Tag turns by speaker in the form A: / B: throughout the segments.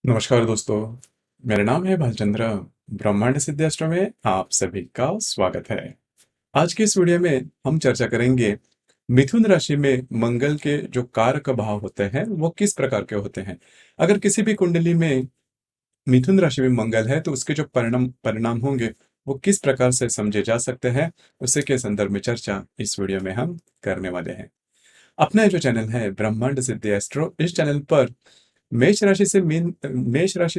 A: नमस्कार दोस्तों, मेरा नाम है भालचंद्र। ब्रह्मांड सिद्धाश्रम में आप सभी का स्वागत है। आज की इस वीडियो में हम चर्चा करेंगे मिथुन राशि में मंगल के जो कारक भाव होते हैं वो किस प्रकार के होते हैं। अगर किसी भी कुंडली में मिथुन राशि में मंगल है तो उसके जो परिणाम परिणाम होंगे वो किस प्रकार से समझे जा सकते हैं, उसी के संदर्भ में चर्चा इस वीडियो में हम करने वाले हैं। अपना जो चैनल है ब्रह्मांड सिद्धि एस्ट्रो, इस चैनल पर मेष राशि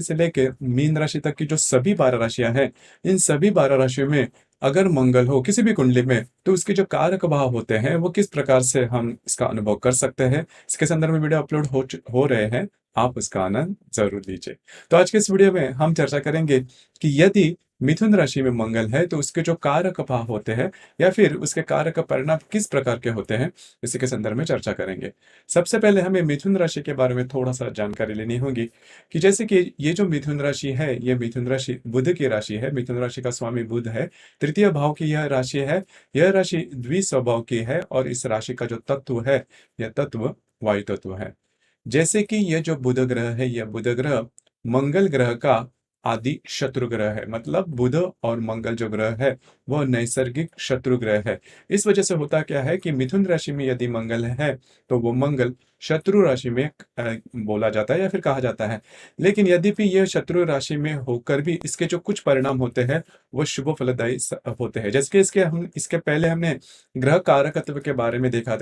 A: से लेकर मीन राशि तक की जो सभी 12 राशियां हैं, इन सभी 12 राशियों में अगर मंगल हो किसी भी कुंडली में तो उसके जो कारक भाव होते हैं वो किस प्रकार से हम इसका अनुभव कर सकते हैं, इसके संदर्भ में वीडियो अपलोड हो रहे हैं। आप उसका आनंद जरूर लीजिए। तो आज के इस वीडियो में हम चर्चा करेंगे कि यदि मिथुन राशि में मंगल है तो उसके जो कारक भाव होते हैं या फिर उसके कारक परिणाम किस प्रकार के होते हैं, इसी के संदर्भ में चर्चा करेंगे। सबसे पहले हमें मिथुन राशि के बारे में थोड़ा सा जानकारी लेनी होगी कि जैसे कि ये जो मिथुन राशि है, ये मिथुन राशि बुध की राशि है। मिथुन राशि का स्वामी बुध है। तृतीय भाव की यह राशि है। यह राशि द्विस्वभाव की है और इस राशि का जो तत्व है, यह तत्व वायु तत्व है। जैसे कि यह जो बुध ग्रह है, यह बुध ग्रह मंगल ग्रह का आदि शत्रु ग्रह है। मतलब बुध और मंगल जो ग्रह है वह नैसर्गिक शत्रु ग्रह है। इस वजह से होता क्या है कि मिथुन राशि में यदि मंगल है तो वो मंगल शत्रु राशि में बोला जाता है या फिर कहा जाता है। लेकिन यद्यपि यह शत्रु राशि में होकर भी इसके जो कुछ परिणाम होते हैं वो शुभ फलदायी होते हैं। जैसे कि इसके पहले हमने ग्रह कारकत्व के बारे में देखा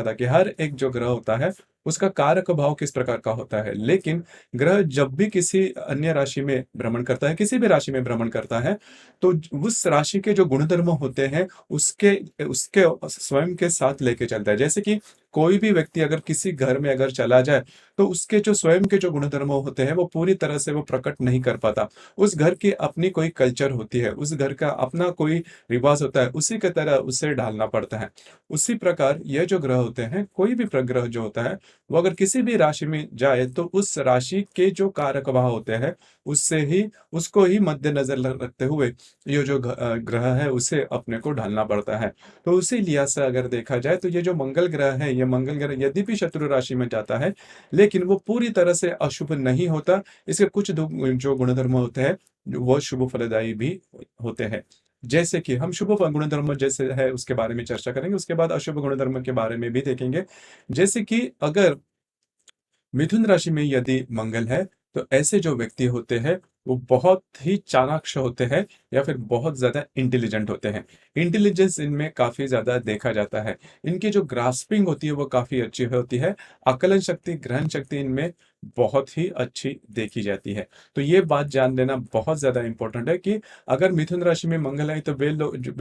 A: था कि हर एक जो ग्रह होता है उसका कारक भाव किस प्रकार का होता है। लेकिन ग्रह जब भी किसी अन्य राशि में भ्रमण करता है, किसी भी राशि में भ्रमण करता है, तो उस राशि के जो गुणधर्म होते हैं उसके उसके स्वयं के साथ लेके चलता है। जैसे कि कोई भी व्यक्ति अगर किसी घर में अगर चला जाए तो उसके जो स्वयं के जो गुणधर्म होते हैं वो पूरी तरह से वो प्रकट नहीं कर पाता। उस घर की अपनी कोई कल्चर होती है, उस घर का अपना कोई रिवाज होता है, उसी की तरह उसे ढालना पड़ता है। उसी प्रकार यह जो ग्रह होते हैं, कोई भी ग्रह जो होता है वो अगर किसी भी राशि में जाए तो उस राशि के जो कारक भाव होते हैं उससे ही उसको ही मद्देनजर रखते हुए ये जो ग्रह है उसे अपने को ढालना पड़ता है। तो उसी लिहाज से अगर देखा जाए तो ये जो मंगल ग्रह है, ये मंगल ग्रह यदि भी शत्रु राशि में जाता है लेकिन वो पूरी तरह से अशुभ नहीं होता। इसके कुछ जो गुणधर्म होते हैं वो शुभ फलदायी भी होते हैं। जैसे कि हम शुभ गुणधर्म जैसे है उसके बारे में चर्चा करेंगे, उसके बाद अशुभ गुणधर्म के बारे में भी देखेंगे। जैसे कि अगर मिथुन राशि में यदि मंगल है तो ऐसे जो व्यक्ति होते हैं वो बहुत ही चाणाक्ष होते हैं या फिर बहुत ज्यादा इंटेलिजेंट होते हैं। इंटेलिजेंस इनमें काफी ज्यादा देखा जाता है। इनकी जो ग्रास्पिंग होती है वो काफी अच्छी होती है। आकलन शक्ति, ग्रहण शक्ति इनमें बहुत ही अच्छी देखी जाती है। तो ये बात जान लेना बहुत ज्यादा इंपॉर्टेंट है कि अगर मिथुन राशि में मंगल है तो वे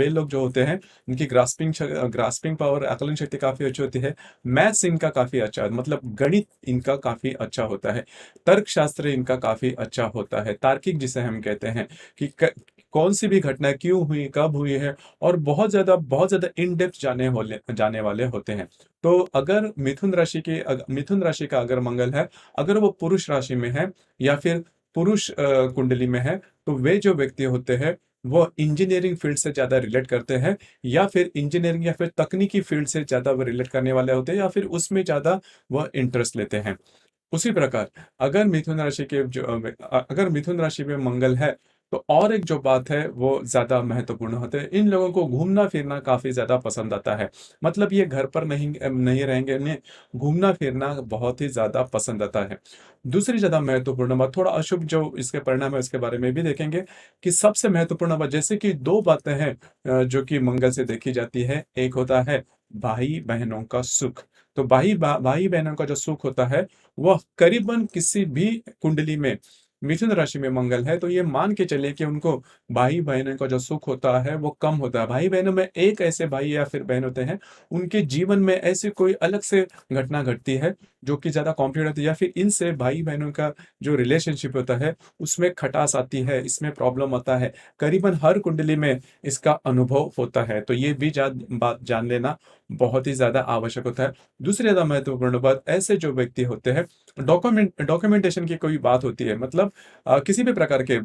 A: लोग जो होते हैं उनकी ग्रास्पिंग पावर, आकलन शक्ति काफी अच्छी होती है। मैथ्स इनका काफी अच्छा, मतलब गणित इनका काफी अच्छा होता है। तर्क शास्त्र इनका काफी अच्छा होता है। तार्किक जिसे हम कहते हैं कि कौन सी भी घटना क्यों हुई, कब हुई है, और बहुत ज्यादा इन डेप्थ जाने वाले होते हैं। तो अगर मिथुन राशि का अगर मंगल है, अगर वो पुरुष राशि में है या फिर पुरुष कुंडली में है, तो वे जो व्यक्ति होते हैं वो इंजीनियरिंग फील्ड से ज्यादा रिलेट करते हैं या फिर इंजीनियरिंग या फिर तकनीकी फील्ड से ज्यादा वो रिलेट करने वाले होते हैं या फिर उसमें ज्यादा वह इंटरेस्ट लेते हैं। उसी प्रकार अगर मिथुन राशि में मंगल है तो और एक जो बात है वो ज्यादा महत्वपूर्ण होते हैं। इन लोगों को घूमना फिरना काफी ज्यादा पसंद आता है। मतलब ये घर पर नहीं नहीं रहेंगे, इन्हें घूमना फिरना बहुत ही ज्यादा पसंद आता है। दूसरी ज्यादा महत्वपूर्ण बात, थोड़ा अशुभ जो इसके परिणाम है उसके बारे में भी देखेंगे कि सबसे महत्वपूर्ण बात, जैसे कि दो बातें हैं जो कि मंगल से देखी जाती है। एक होता है भाई बहनों का सुख। तो भाई बहनों का जो सुख होता है वह करीबन किसी भी कुंडली में मिथुन राशि में मंगल है तो ये मान के चलिए कि उनको भाई बहनों का जो सुख होता है वो कम होता है। भाई बहनों में एक ऐसे भाई या फिर बहन होते हैं उनके जीवन में ऐसी कोई अलग से घटना घटती है जो कि ज्यादा कॉम्प्लिकेट होती है, या फिर इनसे भाई बहनों का जो रिलेशनशिप होता है उसमें खटास आती है, इसमें प्रॉब्लम आता है। करीबन हर कुंडली में इसका अनुभव होता है। तो ये भी बात जान लेना बहुत ही ज़्यादा आवश्यक होता है। दूसरी ज़्यादा महत्वपूर्ण बात, ऐसे जो व्यक्ति होते हैं, डॉक्यूमेंटेशन की कोई बात होती है, मतलब किसी भी प्रकार के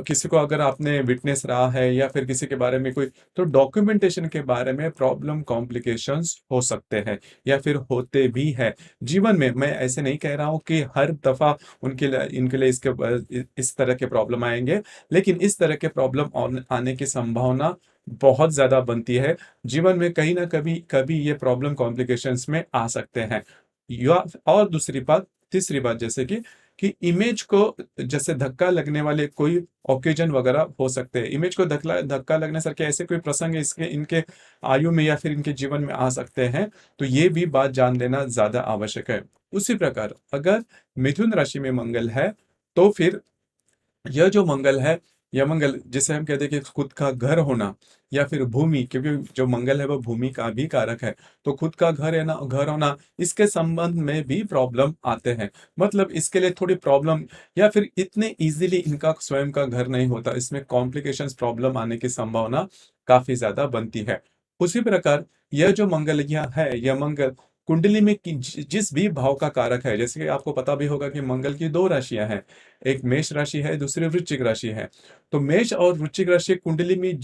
A: किसी को अगर आपने विटनेस रहा है या फिर किसी के बारे में कोई, तो डॉक्यूमेंटेशन के बारे में प्रॉब्लम कॉम्प्लिकेशंस हो सकते हैं या फिर होते भी हैं। जीवन में मैं ऐसे नहीं कह रहा हूँ कि हर दफ़ा उनके लिए इनके लिए इस तरह के प्रॉब्लम आएँगे, लेकिन इस तरह के प्रॉब्लम आने की संभावना बहुत ज़्यादा बनती है। जीवन में कहीं न कभी कभी ये प्रॉब्लम कॉम्प्लिकेशंस में आ सकते हैं। या और दूसरी बात, तीसरी बात, जैसे कि इमेज को जैसे धक्का लगने वाले कोई ओकेजन वगैरह हो सकते हैं। इमेज को धक्ला धक्का लगने सर के ऐसे कोई प्रसंग इसके इनके आयु में या फिर इनके जीवन में आ सकते हैं, तो ये भी बात जान लेना ज़्यादा आवश्यक है। उसी प्रकार अगर मिथुन राशि में मंगल है, तो फिर यह जो मंगल है, यह मंगल जिसे हम कहते हैं कि खुद का घर होना या फिर भूमि, क्योंकि जो मंगल है वो भूमि का भी कारक है, तो खुद का घर है ना, घर होना, इसके संबंध में भी प्रॉब्लम आते हैं। मतलब इसके लिए थोड़ी प्रॉब्लम, या फिर इतने इजीली इनका स्वयं का घर नहीं होता, इसमें कॉम्प्लिकेशंस प्रॉब्लम आने की संभावना काफी ज्यादा बनती है। उसी प्रकार यह जो मंगल यहाँ है, यह मंगल कुंडली में जिस भी भाव का कारक है, जैसे कि आपको पता भी होगा कि मंगल की दो राशियां हैं, एक मेष राशि है, दूसरी वृश्चिक राशि है। तो मेष और वृश्चिक राशि कुंडली में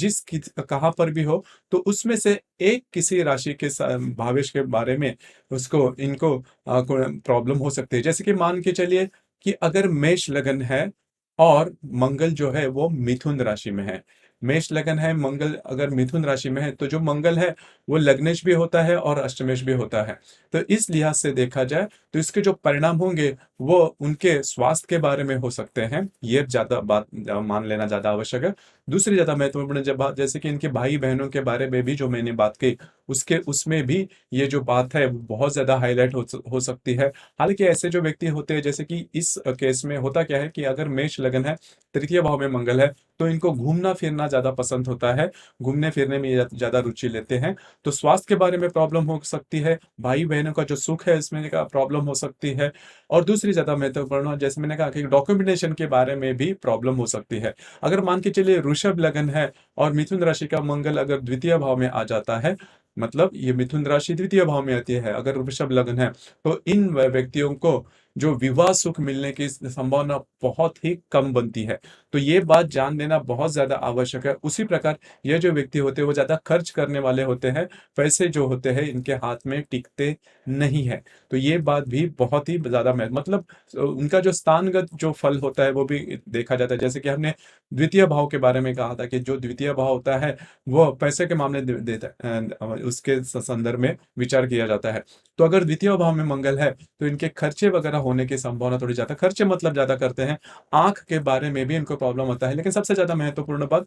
A: कहाँ पर भी हो, तो उसमें से एक किसी राशि के भावेश के बारे में उसको इनको प्रॉब्लम हो सकती है। जैसे कि मान के चलिए कि अगर मेष लगन है और मंगल जो है वो मिथुन राशि में है। मेष लगन है, मंगल अगर मिथुन राशि में है, तो जो मंगल है वो लग्नेश भी होता है और अष्टमेश भी होता है। तो इस लिहाज से देखा जाए तो इसके जो परिणाम होंगे वो उनके स्वास्थ्य के बारे में हो सकते हैं। ये ज्यादा बात मान लेना ज्यादा आवश्यक है। दूसरी ज्यादा महत्वपूर्ण जब बात, जैसे कि इनके भाई बहनों के बारे में भी जो मैंने बात की, उसके उसमें भी ये जो बात है वो बहुत ज्यादा हाईलाइट हो सकती है। हालांकि ऐसे जो व्यक्ति होते हैं, जैसे कि इस केस में होता क्या है कि अगर मेष लगन है, तृतीय भाव में मंगल है, तो इनको घूमना फिरना ज्यादा पसंद होता है, घूमने फिरने में ये ज्यादा रुचि लेते हैं। तो स्वास्थ्य के बारे में प्रॉब्लम हो सकती है, भाई बहनों का जो सुख है इसमें का प्रॉब्लम हो सकती है। और दूसरी ज्यादा महत्वपूर्ण, जैसे मैंने कहा कि डॉक्यूमेंटेशन के बारे में भी प्रॉब्लम हो सकती है। अगर मान के चलिए वृषभ लगन है और मिथुन राशि का मंगल अगर द्वितीय भाव में आ जाता है, मतलब ये मिथुन राशि द्वितीय भाव में आती है अगर वृषभ लगन है, तो इन व्यक्तियों को जो विवाह सुख मिलने की संभावना बहुत ही कम बनती है। तो ये बात जान लेना बहुत ज्यादा आवश्यक है। उसी प्रकार ये जो व्यक्ति होते हैं वो ज्यादा खर्च करने वाले होते हैं, पैसे जो होते हैं इनके हाथ में टिकते नहीं है। तो ये बात भी बहुत ही ज्यादा मतलब उनका जो स्थानगत जो फल होता है वो भी देखा जाता है। जैसे कि हमने द्वितीय भाव के बारे में कहा था कि जो द्वितीय भाव होता है वो पैसे के मामले देता है, उसके संदर्भ में विचार किया जाता है। तो अगर द्वितीय भाव में मंगल है, तो इनके खर्चे वगैरह होने की संभावना थोड़ी ज्यादा, खर्चे मतलब ज्यादा करते हैं, आंख के बारे में भी इनको प्रॉब्लम होता है। लेकिन सबसे ज्यादा महत्वपूर्ण बात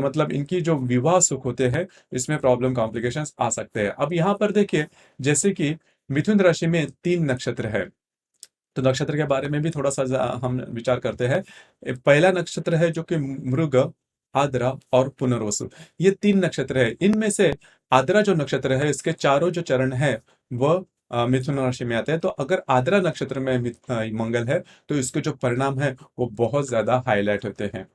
A: मतलब इनकी जो विवाह सुख होते हैं इसमें प्रॉब्लम कॉम्प्लिकेशंस आ सकते हैं। अब यहाँ पर देखिए, जैसे कि मिथुन राशि में 3 नक्षत्र है, तो नक्षत्र के बारे में भी थोड़ा सा हम विचार करते हैं। पहला नक्षत्र है जो कि मृग, आद्रा और पुनर्वसु, ये 3 नक्षत्र है। इनमें से आद्रा जो नक्षत्र है इसके चारों जो चरण है वह मिथुन राशि में आते हैं। तो अगर आद्रा नक्षत्र में मंगल है, तो इसके जो परिणाम है वो बहुत ज्यादा हाईलाइट होते हैं।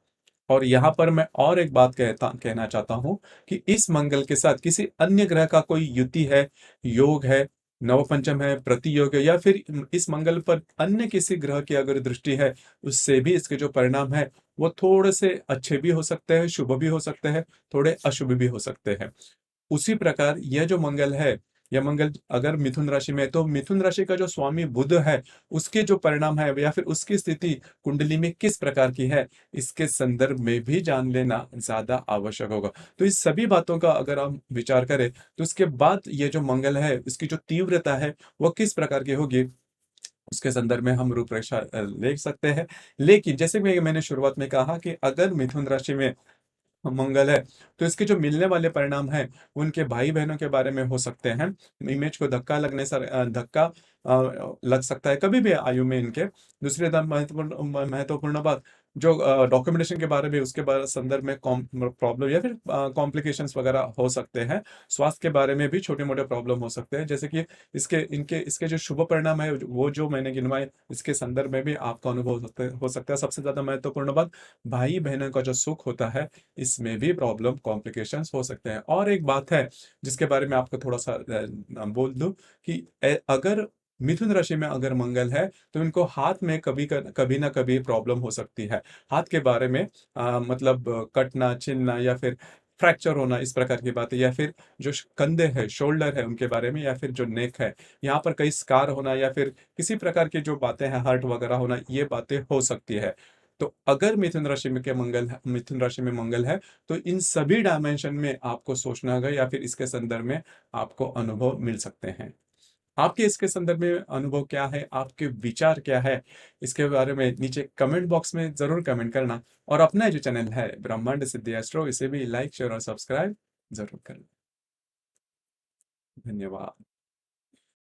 A: और यहाँ पर मैं और एक बात कहना चाहता हूँ कि इस मंगल के साथ किसी अन्य ग्रह का कोई युति है, योग है, नवपंचम है, प्रतियोग है, या फिर इस मंगल पर अन्य किसी ग्रह की अगर दृष्टि है, उससे भी इसके जो परिणाम है वो थोड़े से अच्छे भी हो सकते हैं, शुभ भी हो सकते हैं, थोड़े अशुभ भी हो सकते हैं। उसी प्रकार यह जो मंगल है, यह मंगल अगर मिथुन राशि में है, तो मिथुन राशि का जो स्वामी बुध है उसके जो परिणाम है या फिर उसकी स्थिति कुंडली में किस प्रकार की है, इसके संदर्भ में भी जान लेना ज्यादा आवश्यक होगा। तो इस सभी बातों का अगर हम विचार करें, तो इसके बाद ये जो मंगल है इसकी जो तीव्रता है वो किस प्रकार की होगी, उसके संदर्भ में हम रूपरेखा देख सकते हैं। लेकिन जैसे मैंने शुरुआत में कहा कि अगर मिथुन राशि में मंगल है, तो इसके जो मिलने वाले परिणाम हैं उनके भाई बहनों के बारे में हो सकते हैं। इमेज को धक्का लगने से धक्का लग सकता है कभी भी आयु में इनके। दूसरी महत्वपूर्ण महत्वपूर्ण बात, जो डॉक्यूमेंटेशन के बारे में उसके संदर्भ में प्रॉब्लम या फिर कॉम्प्लिकेशंस वगैरह हो सकते हैं। स्वास्थ्य के बारे में भी छोटे मोटे प्रॉब्लम हो सकते हैं, जैसे कि इसके जो शुभ परिणाम है वो जो मैंने गिनवाए, इसके संदर्भ में भी आपका अनुभव हो सकता है। सबसे ज्यादा महत्वपूर्ण बात, भाई बहनों का जो सुख होता है, इसमें भी प्रॉब्लम कॉम्प्लिकेशंस हो सकते हैं। और एक बात है जिसके बारे में आपको थोड़ा सा बोल दूं कि अगर मिथुन राशि में अगर मंगल है, तो इनको हाथ में कभी ना कभी प्रॉब्लम हो सकती है। हाथ के बारे में मतलब कटना, छिलना या फिर फ्रैक्चर होना, इस प्रकार की बातें, या फिर जो कंधे है, शोल्डर है, उनके बारे में, या फिर जो नेक है, यहाँ पर कई स्कार होना, या फिर किसी प्रकार की जो बातें हैं, हर्ट वगैरह होना, ये बातें हो सकती है। तो अगर मिथुन राशि में मंगल है, तो इन सभी डायमेंशन में आपको सोचना होगा, या फिर इसके संदर्भ में आपको अनुभव मिल सकते हैं। आपके इसके संदर्भ में अनुभव क्या है, आपके विचार क्या है, इसके बारे में नीचे कमेंट बॉक्स में जरूर कमेंट करना। और अपना जो चैनल है ब्रह्मांड सिद्धि एस्ट्रो, इसे भी लाइक शेयर और सब्सक्राइब जरूर करना। धन्यवाद।